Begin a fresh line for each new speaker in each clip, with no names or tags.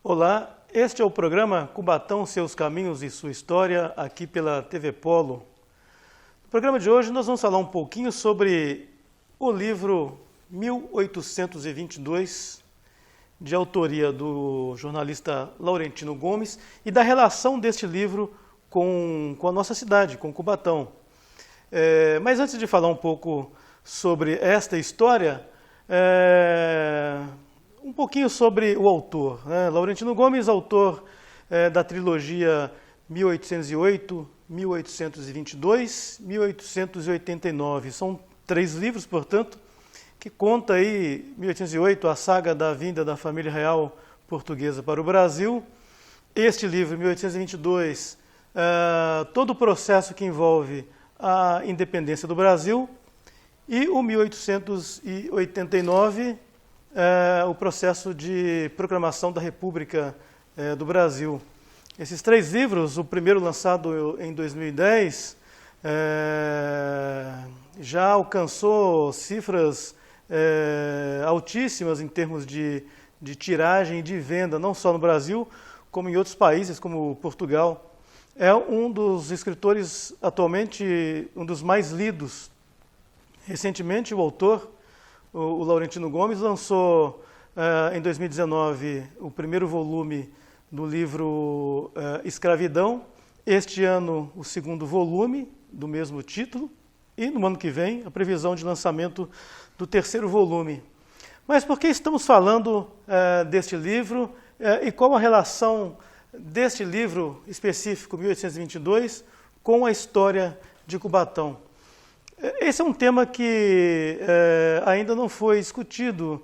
Olá, este é o programa Cubatão, Seus Caminhos e Sua História, aqui pela TV Polo. No programa de hoje nós vamos falar um pouquinho sobre o livro 1822, de autoria do jornalista Laurentino Gomes, e da relação deste livro com a nossa cidade, com Cubatão. Mas antes de falar um pouco sobre esta história, um pouquinho sobre o autor, né? Laurentino Gomes, autor da trilogia 1808, 1822, 1889. São 3 livros, portanto, que conta aí, 1808, a saga da vinda da família real portuguesa para o Brasil. Este livro, 1822, todo o processo que envolve a independência do Brasil. E o 1889, o processo de proclamação da República do Brasil. Esses 3 livros, o primeiro lançado em 2010, já alcançou cifras altíssimas em termos de tiragem e de venda, não só no Brasil, como em outros países, como Portugal. É um dos escritores atualmente, um dos mais lidos. Recentemente, o autor, o Laurentino Gomes, lançou em 2019 o primeiro volume do livro Escravidão. Este ano, o segundo volume do mesmo título. E no ano que vem, a previsão de lançamento do terceiro volume. Mas por que estamos falando deste livro e qual a relação deste livro específico, 1822, com a história de Cubatão? Esse é um tema que ainda não foi discutido,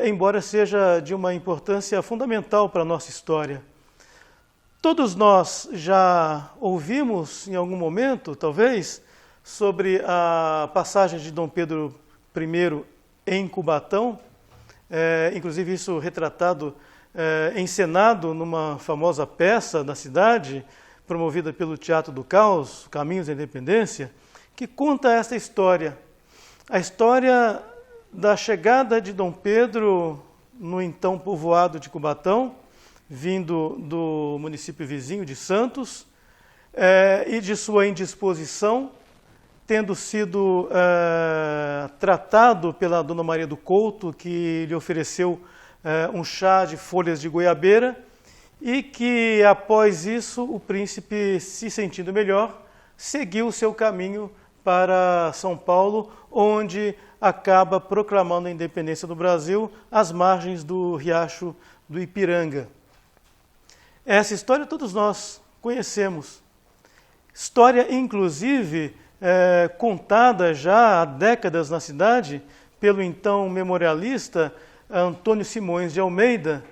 embora seja de uma importância fundamental para a nossa história. Todos nós já ouvimos, em algum momento, talvez, sobre a passagem de Dom Pedro I em Cubatão, inclusive isso retratado, encenado numa famosa peça da cidade, promovida pelo Teatro do Caos, Caminhos da Independência, que conta esta história. A história da chegada de Dom Pedro no então povoado de Cubatão, vindo do município vizinho de Santos, e de sua indisposição, tendo sido tratado pela Dona Maria do Couto, que lhe ofereceu um chá de folhas de goiabeira, e que, após isso, o príncipe, se sentindo melhor, seguiu o seu caminho para São Paulo, onde acaba proclamando a independência do Brasil às margens do riacho do Ipiranga. Essa história todos nós conhecemos. História, inclusive, contada já há décadas na cidade pelo então memorialista Antônio Simões de Almeida,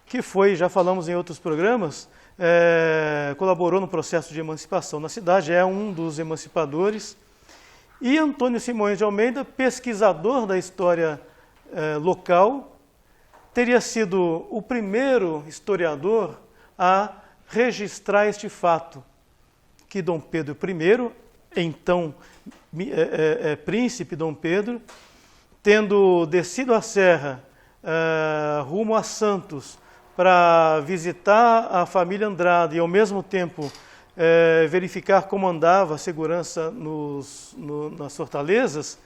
que foi, já falamos em outros programas, colaborou no processo de emancipação na cidade, é um dos emancipadores. E Antônio Simões de Almeida, pesquisador da história local, teria sido o primeiro historiador a registrar este fato, que Dom Pedro I, então príncipe Dom Pedro, tendo descido a serra rumo a Santos para visitar a família Andrade e ao mesmo tempo verificar como andava a segurança nas fortalezas,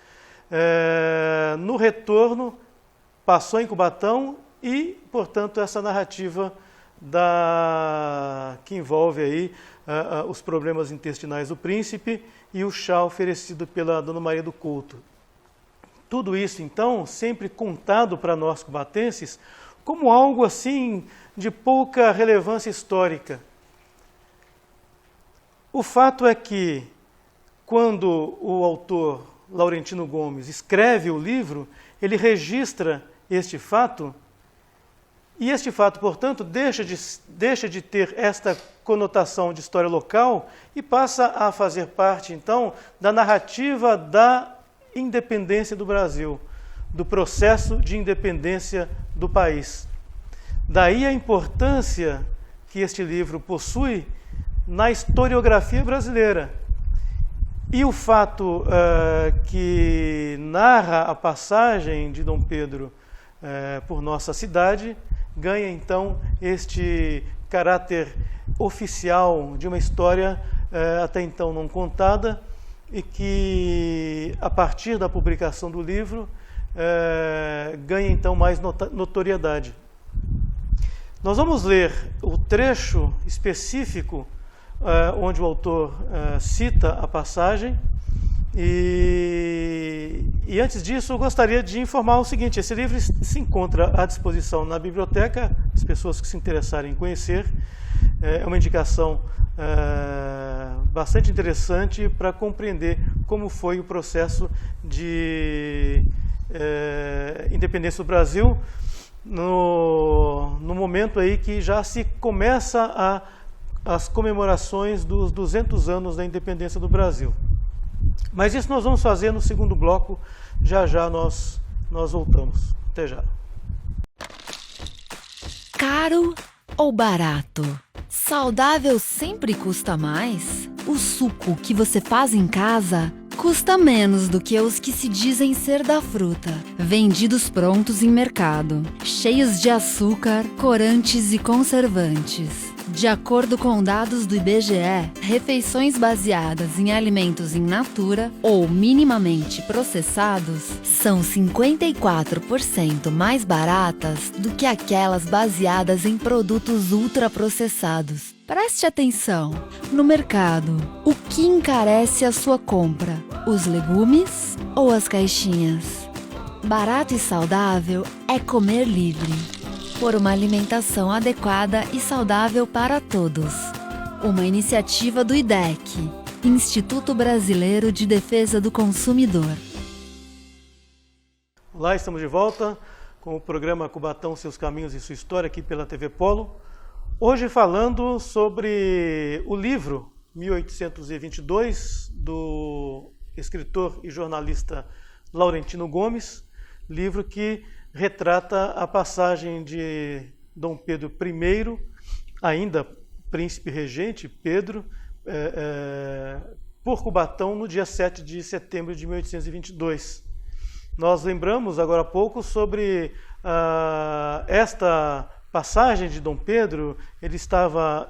no retorno passou em Cubatão e, portanto, essa narrativa que envolve aí os problemas intestinais do príncipe e o chá oferecido pela Dona Maria do Couto. Tudo isso, então, sempre contado para nós cubatenses como algo assim de pouca relevância histórica. O fato é que, quando o autor Laurentino Gomes escreve o livro, ele registra este fato, e este fato, portanto, deixa de ter esta conotação de história local e passa a fazer parte, então, da narrativa da independência do Brasil, do processo de independência do país. Daí a importância que que este livro possui na historiografia brasileira. E o fato que narra a passagem de Dom Pedro por nossa cidade ganha então este caráter oficial de uma história até então não contada e que, a partir da publicação do livro, ganha então mais notoriedade. Nós vamos ler o trecho específico onde o autor cita a passagem e antes disso eu gostaria de informar o seguinte: esse livro se encontra à disposição na biblioteca, as pessoas que se interessarem em conhecer. É uma indicação bastante interessante para compreender como foi o processo de independência do Brasil no momento aí que já se começa as comemorações dos 200 anos da independência do Brasil. Mas isso nós vamos fazer no segundo bloco, já nós voltamos. Até já.
Caro ou barato? Saudável sempre custa mais? O suco que você faz em casa custa menos do que os que se dizem ser da fruta, vendidos prontos em mercado, cheios de açúcar, corantes e conservantes. De acordo com dados do IBGE, refeições baseadas em alimentos in natura ou minimamente processados são 54% mais baratas do que aquelas baseadas em produtos ultraprocessados. Preste atenção! No mercado, o que encarece a sua compra? Os legumes ou as caixinhas? Barato e saudável é comer livre. Por uma alimentação adequada e saudável para todos. Uma iniciativa do IDEC, Instituto Brasileiro de Defesa do Consumidor.
Olá, estamos de volta com o programa Cubatão, Seus Caminhos e Sua História, aqui pela TV Polo. Hoje falando sobre o livro 1822, do escritor e jornalista Laurentino Gomes, livro que retrata a passagem de Dom Pedro I, ainda príncipe regente, Pedro, por Cubatão no dia 7 de setembro de 1822. Nós lembramos agora há pouco sobre esta passagem de Dom Pedro. Ele estava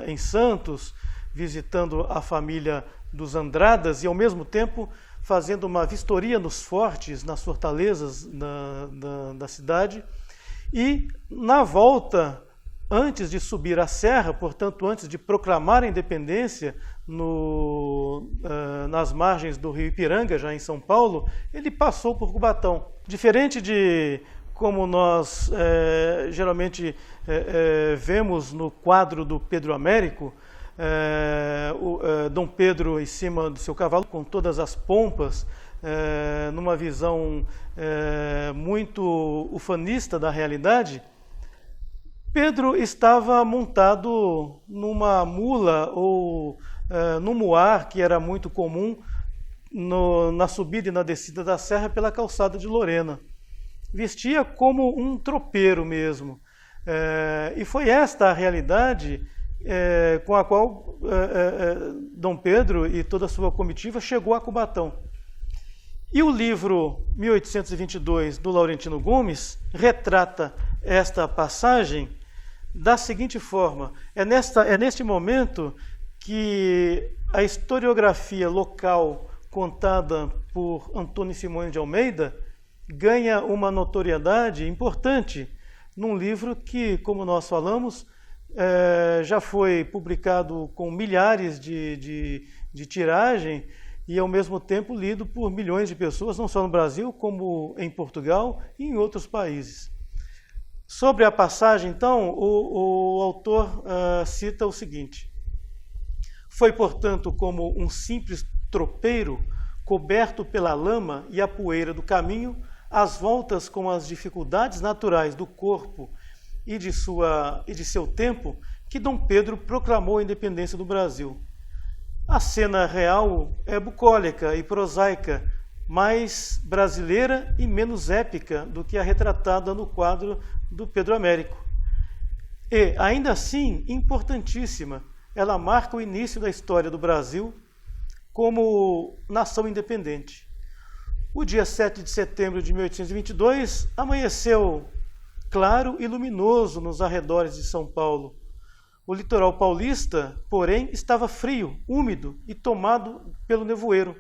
em Santos, visitando a família dos Andradas e, ao mesmo tempo, fazendo uma vistoria nos fortes, nas fortalezas da cidade. E, na volta, antes de subir a serra, portanto, antes de proclamar a independência nas margens do rio Ipiranga, já em São Paulo, ele passou por Cubatão. Diferente de como nós geralmente vemos no quadro do Pedro Américo, Dom Pedro em cima do seu cavalo, com todas as pompas, numa visão muito ufanista da realidade, Pedro estava montado numa mula ou num muar que era muito comum na subida e na descida da serra pela calçada de Lorena. Vestia como um tropeiro mesmo. E foi esta a realidade com a qual Dom Pedro e toda a sua comitiva chegou a Cubatão. E o livro 1822 do Laurentino Gomes retrata esta passagem da seguinte forma: é neste momento que a historiografia local contada por Antônio Simões de Almeida ganha uma notoriedade importante num livro que, como nós falamos, já foi publicado com milhares de tiragem e, ao mesmo tempo, lido por milhões de pessoas, não só no Brasil, como em Portugal e em outros países. Sobre a passagem, então, o autor cita o seguinte: foi, portanto, como um simples tropeiro coberto pela lama e a poeira do caminho, às voltas com as dificuldades naturais do corpo e de seu tempo, que Dom Pedro proclamou a independência do Brasil. A cena real é bucólica e prosaica, mais brasileira e menos épica do que a retratada no quadro do Pedro Américo. E, ainda assim, importantíssima, ela marca o início da história do Brasil como nação independente. O dia 7 de setembro de 1822 amanheceu claro e luminoso nos arredores de São Paulo. O litoral paulista, porém, estava frio, úmido e tomado pelo nevoeiro.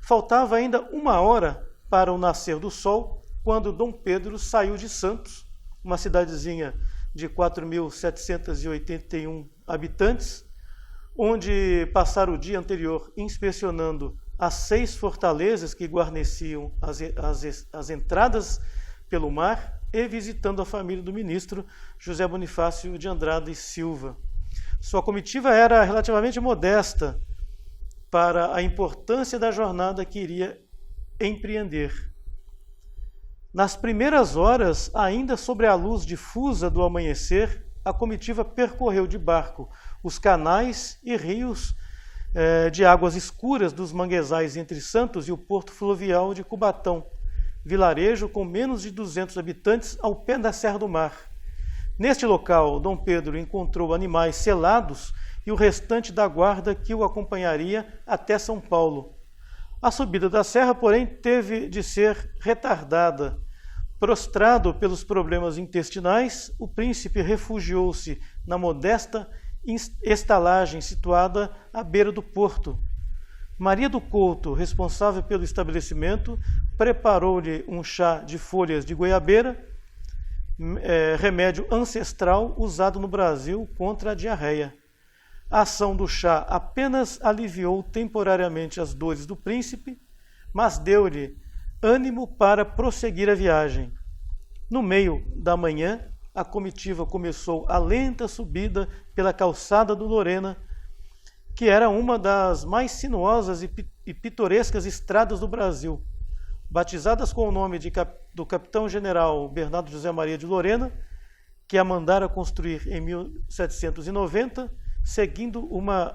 Faltava ainda 1 hora para o nascer do sol, quando Dom Pedro saiu de Santos, uma cidadezinha de 4.781 habitantes, onde passara o dia anterior inspecionando as 6 fortalezas que guarneciam as entradas pelo mar e visitando a família do ministro José Bonifácio de Andrada e Silva. Sua comitiva era relativamente modesta para a importância da jornada que iria empreender. Nas primeiras horas, ainda sobre a luz difusa do amanhecer, a comitiva percorreu de barco os canais e rios de águas escuras dos manguezais entre Santos e o porto fluvial de Cubatão, vilarejo com menos de 200 habitantes ao pé da Serra do Mar. Neste local, Dom Pedro encontrou animais selados e o restante da guarda que o acompanharia até São Paulo. A subida da serra, porém, teve de ser retardada. Prostrado pelos problemas intestinais, o príncipe refugiou-se na modesta estalagem situada à beira do porto. Maria do Couto, responsável pelo estabelecimento, preparou-lhe um chá de folhas de goiabeira, remédio ancestral usado no Brasil contra a diarreia. A ação do chá apenas aliviou temporariamente as dores do príncipe, mas deu-lhe ânimo para prosseguir a viagem. No meio da manhã, a comitiva começou a lenta subida pela calçada do Lorena, que era uma das mais sinuosas e pitorescas estradas do Brasil. Batizadas com o nome do capitão-general Bernardo José Maria de Lorena, que a mandara construir em 1790, seguindo uma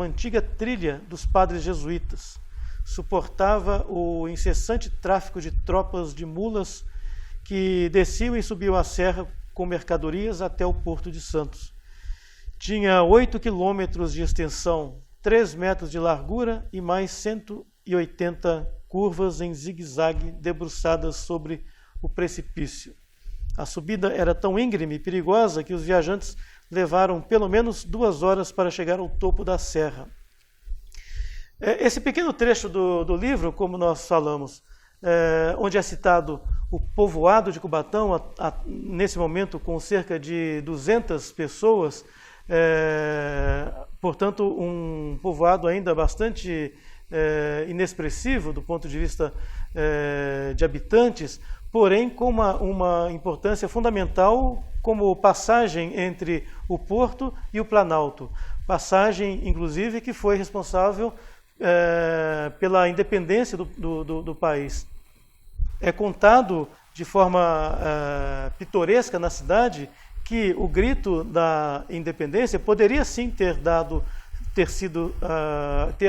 antiga trilha dos padres jesuítas. Suportava o incessante tráfico de tropas de mulas que desciam e subiam a serra com mercadorias até o Porto de Santos. Tinha 8 quilômetros de extensão, 3 metros de largura e mais 180 curvas em zigue-zague debruçadas sobre o precipício. A subida era tão íngreme e perigosa que os viajantes levaram pelo menos 2 horas para chegar ao topo da serra. Esse pequeno trecho do livro, como nós falamos, onde é citado o povoado de Cubatão, nesse momento com cerca de 200 pessoas, portanto um povoado ainda bastante inexpressivo do ponto de vista de habitantes, porém com uma importância fundamental como passagem entre o Porto e o Planalto. Passagem, inclusive, que foi responsável pela independência do país. É contado de forma pitoresca na cidade que o grito da independência poderia sim ter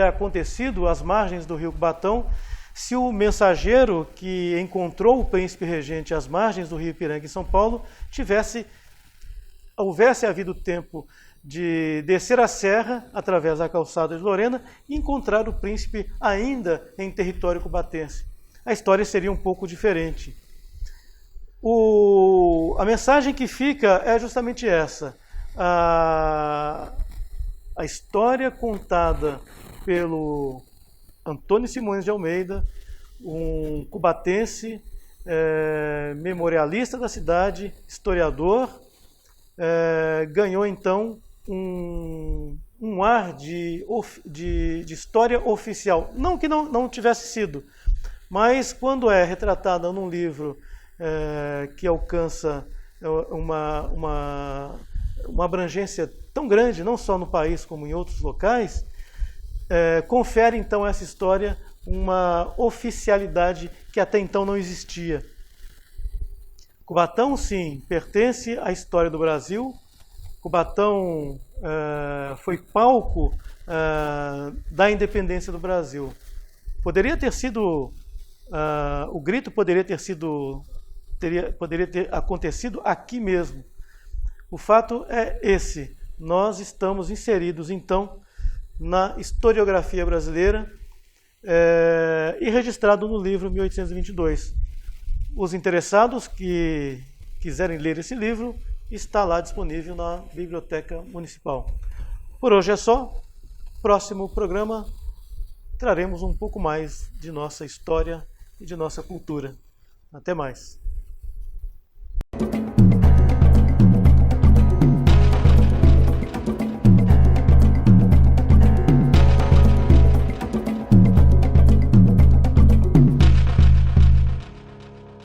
acontecido às margens do rio Cubatão, se o mensageiro que encontrou o príncipe regente às margens do rio Ipiranga em São Paulo houvesse havido tempo de descer a serra através da calçada de Lorena e encontrar o príncipe ainda em território cubatense. A história seria um pouco diferente. A mensagem que fica é justamente essa. A história contada pelo Antônio Simões de Almeida, um cubatense, memorialista da cidade, historiador, ganhou então um ar de história oficial. Não que não tivesse sido, mas quando é retratada num livro que alcança uma abrangência tão grande, não só no país como em outros locais, confere então a essa história uma oficialidade que até então não existia. Cubatão, sim, pertence à história do Brasil. Cubatão foi palco da independência do Brasil. Poderia ter sido, o grito poderia ter acontecido aqui mesmo. O fato é esse: nós estamos inseridos, então, na historiografia brasileira e registrado no livro 1822. Os interessados que quiserem ler esse livro, está lá disponível na Biblioteca Municipal. Por hoje é só. Próximo programa traremos um pouco mais de nossa história e de nossa cultura. Até mais.